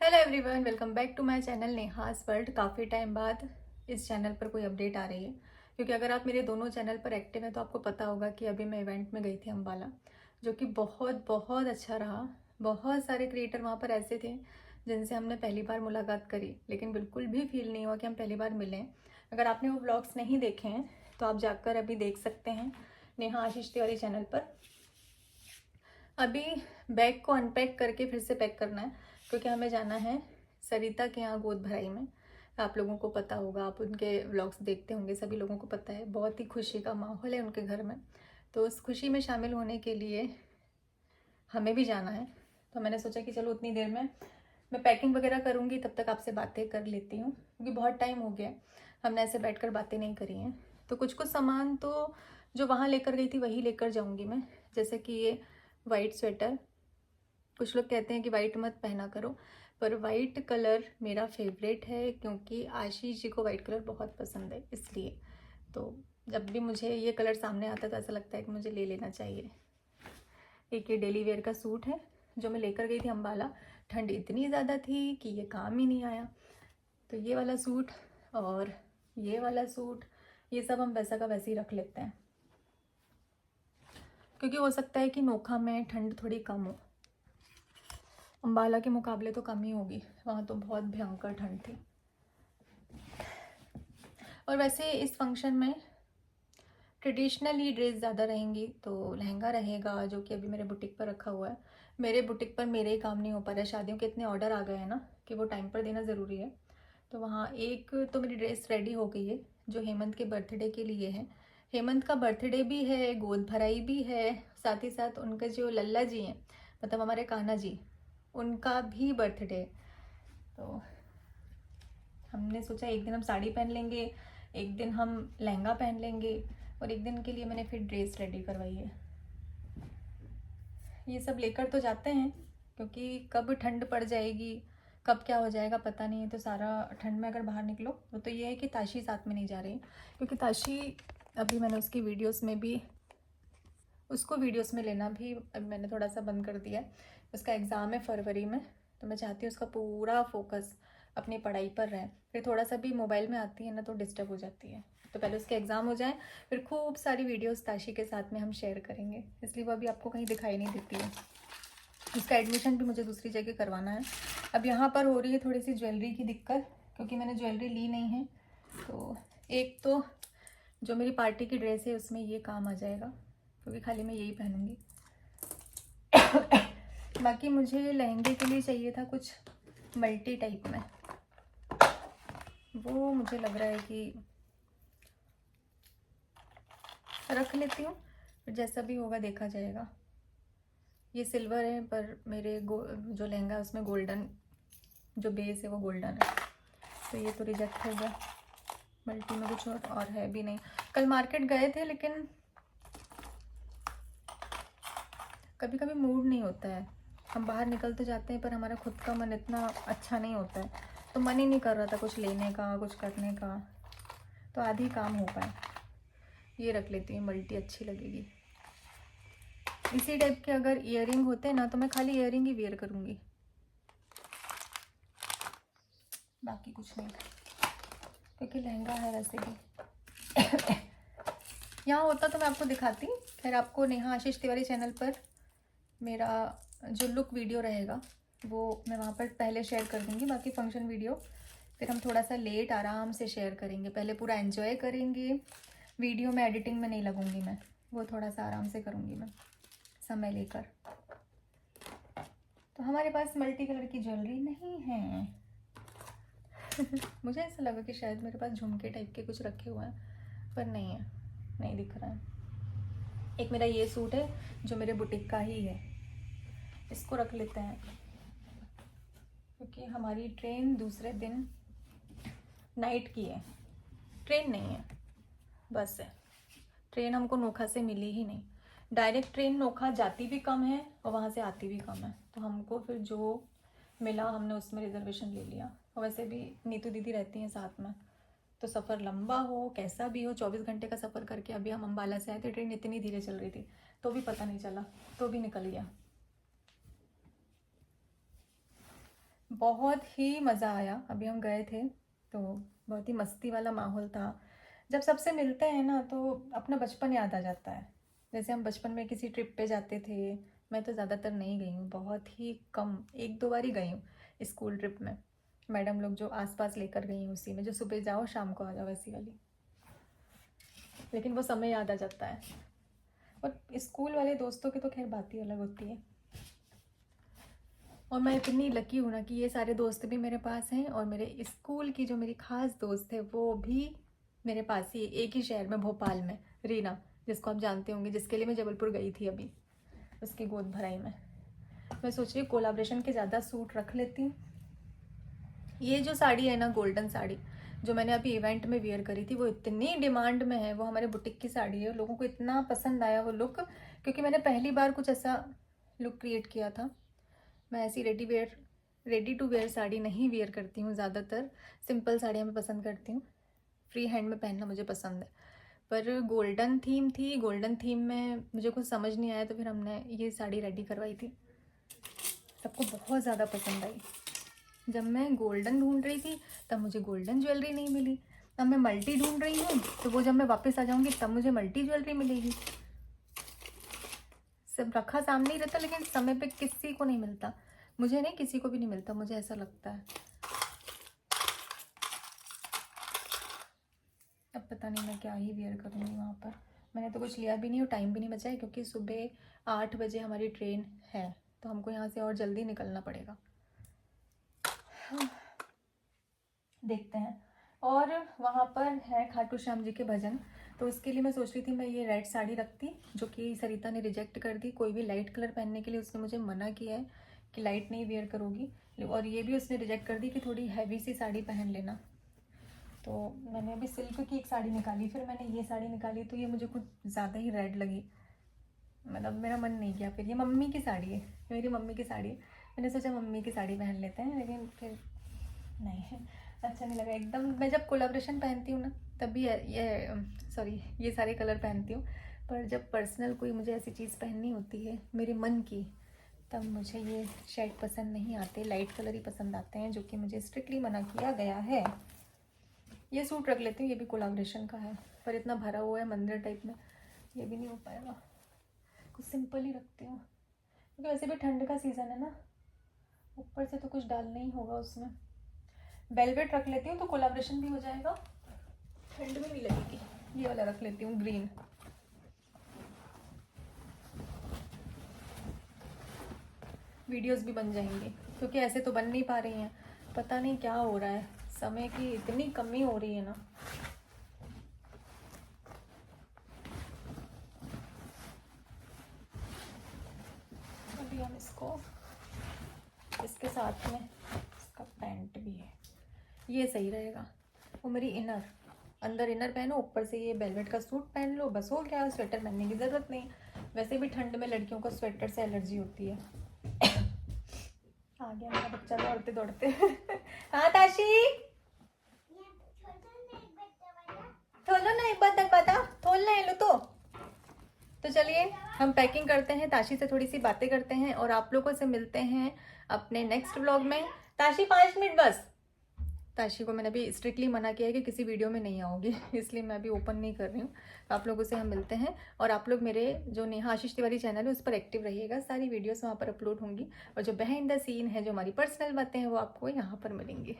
Hello everyone, welcome back to my channel Neha's world. काफ़ी time बाद इस चैनल पर कोई अपडेट आ रही है, क्योंकि अगर आप मेरे दोनों चैनल पर एक्टिव हैं तो आपको पता होगा कि अभी मैं इवेंट में गई थी अम्बाला, जो कि बहुत बहुत अच्छा रहा। बहुत सारे क्रिएटर वहाँ पर ऐसे थे जिनसे हमने पहली बार मुलाकात करी, लेकिन बिल्कुल भी फील नहीं हुआ कि हम पहली बार मिलें। अगर आपने वो व्लॉग्स नहीं देखे हैं तो आप जाकर अभी देख सकते हैं नेहा आशीष तिवारी चैनल पर। अभी बैग को अनपैक करके फिर से पैक करना है, क्योंकि हमें जाना है सरिता के यहाँ गोद भराई में। आप लोगों को पता होगा, आप उनके व्लॉग्स देखते होंगे, सभी लोगों को पता है, बहुत ही खुशी का माहौल है उनके घर में। तो उस खुशी में शामिल होने के लिए हमें भी जाना है। तो मैंने सोचा कि चलो उतनी देर में मैं पैकिंग वगैरह करूँगी, तब तक आपसे बातें कर लेती हूँ, क्योंकि बहुत टाइम हो गया हमने ऐसे बैठकर बातें नहीं करी हैं। तो कुछ कुछ सामान तो जो वहाँ लेकर गई थी वही लेकर जाऊँगी मैं, जैसे कि ये वाइट स्वेटर। कुछ लोग कहते हैं कि वाइट मत पहना करो, पर वाइट कलर मेरा फेवरेट है, क्योंकि आशीष जी को वाइट कलर बहुत पसंद है, इसलिए। तो जब भी मुझे ये कलर सामने आता है तो ऐसा लगता है कि मुझे ले लेना चाहिए। एक ये डेली वेयर का सूट है जो मैं लेकर गई थी अम्बाला। ठंड इतनी ज़्यादा थी कि ये काम ही नहीं आया। तो ये वाला सूट और ये वाला सूट, ये सब हम वैसा का वैसे ही रख लेते हैं, क्योंकि हो सकता है कि नोखा में ठंड थोड़ी कम हो। अम्बाला के मुकाबले तो कम ही होगी, वहाँ तो बहुत भयंकर ठंड थी। और वैसे इस फंक्शन में ट्रेडिशनली ड्रेस ज़्यादा रहेंगी, तो लहंगा रहेगा जो कि अभी मेरे बुटीक पर रखा हुआ है। मेरे बुटीक पर मेरे ही काम नहीं हो पा रहा है, शादियों के इतने ऑर्डर आ गए हैं ना कि वो टाइम पर देना ज़रूरी है। तो वहाँ एक तो मेरी ड्रेस रेडी हो गई है जो हेमंत के बर्थडे के लिए है। हेमंत का बर्थडे भी है, गोद भराई भी है, साथ ही साथ उनके जो लल्ला जी हैं, मतलब हमारे कान्हा जी, उनका भी बर्थडे। तो हमने सोचा एक दिन हम साड़ी पहन लेंगे, एक दिन हम लहंगा पहन लेंगे, और एक दिन के लिए मैंने फिर ड्रेस रेडी करवाई है। ये सब लेकर तो जाते हैं, क्योंकि कब ठंड पड़ जाएगी, कब क्या हो जाएगा पता नहीं है। तो सारा ठंड में अगर बाहर निकलो तो ये है कि ताशी साथ में नहीं जा रही, क्योंकि ताशी अभी मैंने उसकी वीडियोस में भी, उसको वीडियोस में लेना भी अब मैंने थोड़ा सा बंद कर दिया है। उसका एग्ज़ाम है फरवरी में, तो मैं चाहती हूँ उसका पूरा फोकस अपनी पढ़ाई पर रहे। फिर थोड़ा सा भी मोबाइल में आती है ना तो डिस्टर्ब हो जाती है। तो पहले उसके एग्ज़ाम हो जाए, फिर खूब सारी वीडियोस ताशी के साथ में हम शेयर करेंगे, इसलिए वो अभी आपको कहीं दिखाई नहीं देती है। उसका एडमिशन भी मुझे दूसरी जगह करवाना है। अब यहाँ पर हो रही है थोड़ी सी ज्वेलरी की दिक्कत, क्योंकि मैंने ज्वेलरी ली नहीं है। तो एक तो जो मेरी पार्टी की ड्रेस है उसमें ये काम आ जाएगा, क्योंकि खाली मैं यही पहनूंगी। बाकी मुझे लहंगे के लिए चाहिए था कुछ मल्टी टाइप में, वो मुझे लग रहा है कि रख लेती हूँ, फिर जैसा भी होगा देखा जाएगा। ये सिल्वर है, पर मेरे जो लहंगा है उसमें गोल्डन, जो बेस है वो गोल्डन है, तो ये तो रिजेक्ट हो गया। मल्टी में कुछ और है भी नहीं। कल मार्केट गए थे, लेकिन कभी कभी मूड नहीं होता है। हम बाहर निकल तो जाते हैं, पर हमारा खुद का मन इतना अच्छा नहीं होता है, तो मन ही नहीं कर रहा था कुछ लेने का, कुछ करने का, तो आधी काम हो पाए। ये रख लेती हूँ, मल्टी अच्छी लगेगी। इसी टाइप के अगर ईयरिंग होते हैं ना तो मैं खाली ईयरिंग ही वेयर करूँगी, बाकी कुछ नहीं, क्योंकि लहंगा है वैसे भी। यहाँ होता तो मैं आपको दिखाती। खैर, आपको नेहा आशीष तिवारी चैनल पर मेरा जो लुक वीडियो रहेगा वो मैं वहाँ पर पहले शेयर कर दूँगी। बाकी फंक्शन वीडियो फिर हम थोड़ा सा लेट आराम से शेयर करेंगे, पहले पूरा एंजॉय करेंगे। वीडियो में एडिटिंग में नहीं लगूंगी मैं, वो थोड़ा सा आराम से करूँगी मैं समय लेकर। तो हमारे पास मल्टी कलर की ज्वेलरी नहीं है। मुझे ऐसा लगा कि शायद मेरे पास झुमके टाइप के कुछ रखे हुए हैं, पर नहीं है, नहीं दिख रहा है। एक मेरा ये सूट है जो मेरे बुटीक का ही है, इसको रख लेते हैं, क्योंकि हमारी ट्रेन दूसरे दिन नाइट की है। ट्रेन नहीं है, बस है। ट्रेन हमको नोखा से मिली ही नहीं। डायरेक्ट ट्रेन नोखा जाती भी कम है और वहाँ से आती भी कम है, तो हमको फिर जो मिला हमने उसमें रिजर्वेशन ले लिया। और वैसे भी नीतू दीदी रहती हैं साथ में, तो सफ़र लंबा हो कैसा भी हो, 24 घंटे का सफ़र करके अभी हम अम्बाला से आए थे। ट्रेन इतनी धीरे चल रही थी तो भी पता नहीं चला, तो भी निकल गया। बहुत ही मज़ा आया। अभी हम गए थे तो बहुत ही मस्ती वाला माहौल था। जब सबसे मिलते हैं ना तो अपना बचपन याद आ जाता है। जैसे हम बचपन में किसी ट्रिप पे जाते थे। मैं तो ज़्यादातर नहीं गई हूँ, बहुत ही कम, एक दो बार ही गई हूँ स्कूल ट्रिप में। मैडम लोग जो आसपास लेकर गई हैं उसी में, जो सुबह जाओ शाम को आ जाओ वैसी वाली। लेकिन वो समय याद आ जाता है। और स्कूल वाले दोस्तों की तो खैर बात ही अलग होती है। और मैं इतनी लकी हूँ ना कि ये सारे दोस्त भी मेरे पास हैं, और मेरे स्कूल की जो मेरी खास दोस्त है वो भी मेरे पास ही, एक ही शहर में, भोपाल में, रीना, जिसको आप जानते होंगे, जिसके लिए मैं जबलपुर गई थी अभी, उसकी गोद भराई में। मैं सोच रही हूँ कोलाब्रेशन के ज़्यादा सूट रख लेती हूँ। ये जो साड़ी है ना, गोल्डन साड़ी, जो मैंने अभी इवेंट में वेयर करी थी, वो इतनी डिमांड में है। वो हमारे बुटीक की साड़ी है, लोगों को इतना पसंद आया वो लुक, क्योंकि मैंने पहली बार कुछ ऐसा लुक क्रिएट किया था। मैं ऐसी रेडी टू वेयर साड़ी नहीं वेयर करती हूँ ज़्यादातर। सिंपल साड़ियाँ मैं पसंद करती हूँ, फ्री हैंड में पहनना मुझे पसंद है। पर गोल्डन थीम थी, गोल्डन थीम में मुझे कुछ समझ नहीं आया, तो फिर हमने ये साड़ी रेडी करवाई थी। सबको बहुत ज़्यादा पसंद आई। जब मैं गोल्डन ढूंढ रही थी तब मुझे गोल्डन ज्वेलरी नहीं मिली। अब मैं मल्टी ढूंढ रही हूँ, तो वो जब मैं वापस आ जाऊँगी तब मुझे मल्टी ज्वेलरी मिलेगी। सब रखा सामने ही रहता, लेकिन समय पे किसी को नहीं मिलता। मुझे नहीं, किसी को भी नहीं मिलता, मुझे ऐसा लगता है। अब पता नहीं मैं क्या ही वेयर करूँगी वहाँ पर। मैंने तो कुछ लिया भी नहीं और टाइम भी नहीं बचा है, क्योंकि सुबह 8 बजे हमारी ट्रेन है, तो हमको यहाँ से और जल्दी निकलना पड़ेगा। देखते हैं। और वहाँ पर है खाटू श्याम जी के भजन, तो उसके लिए मैं सोच रही थी मैं ये रेड साड़ी रखती, जो कि सरिता ने रिजेक्ट कर दी। कोई भी लाइट कलर पहनने के लिए उसने मुझे मना किया है कि लाइट नहीं वेयर करोगी, और ये भी उसने रिजेक्ट कर दी कि थोड़ी हैवी सी साड़ी पहन लेना। तो मैंने अभी सिल्क की एक साड़ी निकाली, फिर मैंने ये साड़ी निकाली, तो ये मुझे कुछ ज़्यादा ही रेड लगी, मतलब मेरा मन नहीं किया। फिर ये मम्मी की साड़ी है, मेरी मम्मी की साड़ी है, मैंने सोचा मम्मी की साड़ी पहन लेते हैं, लेकिन फिर नहीं, अच्छा नहीं लगा एकदम। मैं जब कोलाब्रेशन पहनती हूँ ना तब भी ये सारे कलर पहनती हूँ, पर जब पर्सनल कोई मुझे ऐसी चीज़ पहननी होती है मेरे मन की, तब मुझे ये शेड पसंद नहीं आते, लाइट कलर ही पसंद आते हैं, जो कि मुझे स्ट्रिक्टली मना किया गया है। ये सूट रख लेती हूँ, ये भी कोलाब्रेशन का है, पर इतना भरा हुआ है मंदिर टाइप में, ये भी नहीं हो पाएगा। कुछ सिंपल ही रखती हूँ, क्योंकि वैसे भी ठंड का सीज़न है ना, ऊपर से तो कुछ डालना ही होगा उसमें। वेलवेट रख लेती हूँ तो कोलाब्रेशन भी हो जाएगा, ठंड में भी लगेगी। ये वाला रख लेती हूँ, ग्रीन। वीडियोस भी बन जाएंगी, क्योंकि ऐसे तो बन नहीं पा रही हैं। पता नहीं क्या हो रहा है, समय की इतनी कमी हो रही है ना। अभी हम इसके साथ में इसका पैंट भी है, ये सही रहेगा। वो मेरी अंदर इनर पहनो, ऊपर से ये वेलवेट का सूट पहन लो, बस हो गया। स्वेटर पहनने की ज़रूरत नहीं, वैसे भी ठंड में लड़कियों को स्वेटर से एलर्जी होती है। आ गया मेरा बच्चा दौड़ते दौड़ते। हाँ ताशी, थोलो ना एक बात बता, थोल ना लो तो चलिए हम पैकिंग करते हैं, ताशी से थोड़ी सी बातें करते हैं, और आप लोगों से मिलते हैं अपने नेक्स्ट व्लॉग में। ताशी 5 मिनट बस। ताशी को मैंने अभी स्ट्रिक्टली मना किया है कि किसी वीडियो में नहीं आओगी, इसलिए मैं अभी ओपन नहीं कर रही हूँ। तो आप लोगों से हम मिलते हैं, और आप लोग मेरे जो नेहा आशीष तिवारी चैनल है उस पर एक्टिव रहिएगा, सारी वीडियोस वहाँ पर अपलोड होंगी, और जो बिहाइंड द सीन है, जो हमारी पर्सनल बातें हैं, वो आपको यहाँ पर मिलेंगी।